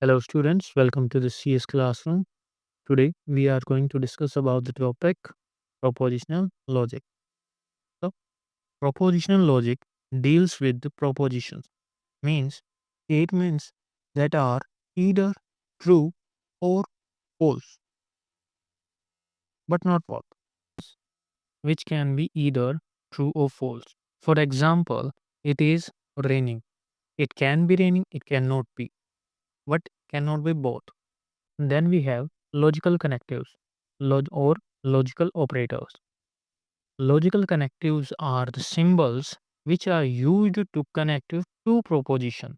Hello students, welcome to the CS classroom. Today we are going to discuss about the topic propositional logic. So, propositional logic deals with the propositions, means statements that are either true or false, but not false, which can be either true or false. For example, it is raining. It can be raining, it cannot be, but cannot be both. Then we have logical connectives or logical operators. Logical connectives are the symbols which are used to connect two propositions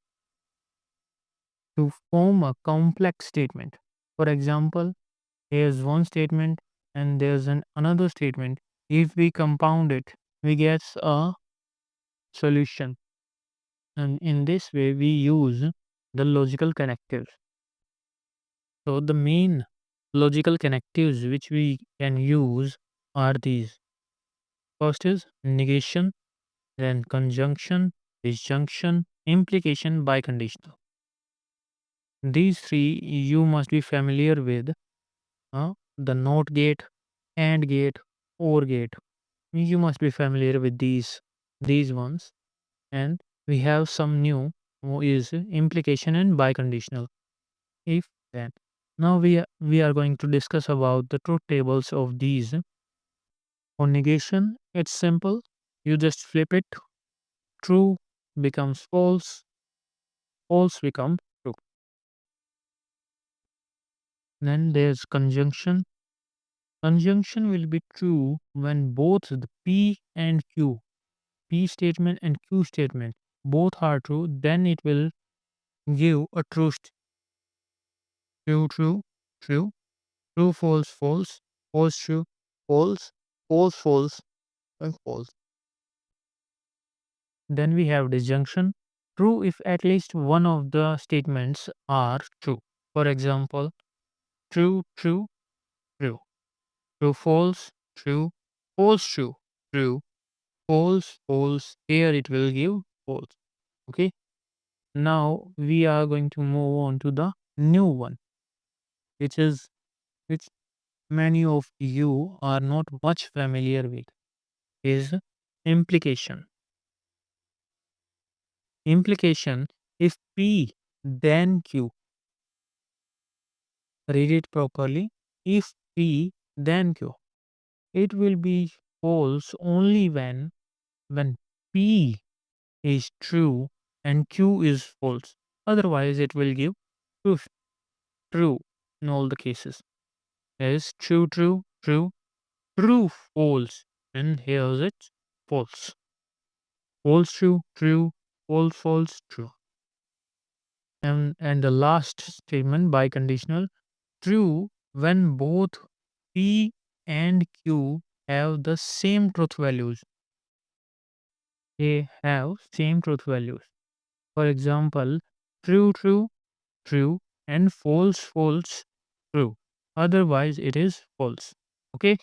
to form a complex statement. For example, here's one statement and there's another statement. If we compound it, we get a solution. And in this way, we use the logical connectives. So the main logical connectives which we can use are these. First is negation, then conjunction, disjunction, implication, biconditional. These three you must be familiar with. The NOT gate, AND gate, OR gate. You must be familiar with these ones. And we have some new is implication and biconditional. If then. Now we are going to discuss about the truth tables of these. For negation, it's simple. You just flip it. True becomes false, false becomes true. Then there's conjunction. Conjunction will be true when both the P and Q, P statement and Q statement, both are true. Then it will give a true, true, true, true, false, false, false, true, false, false, false, and false. Then we have disjunction. True if at least one of the statements are true. For example, true, true, true. True, false, true, false, true, true, false, false. Here it will give false. Okay. Now we are going to move on to the new one, which many of you are not much familiar with, is implication. Implication, if P then Q. Read it properly. If P then Q. It will be false only when P is true and Q is false. Otherwise, it will give true, true in all the cases. Is true, true, true, true, false. And here's it false. False, true, true, false, false, true. And the last statement biconditional true when both P and Q have the same truth values. They have same truth values. For example, true, true, true, and false, false, true. Otherwise, it is false. Okay.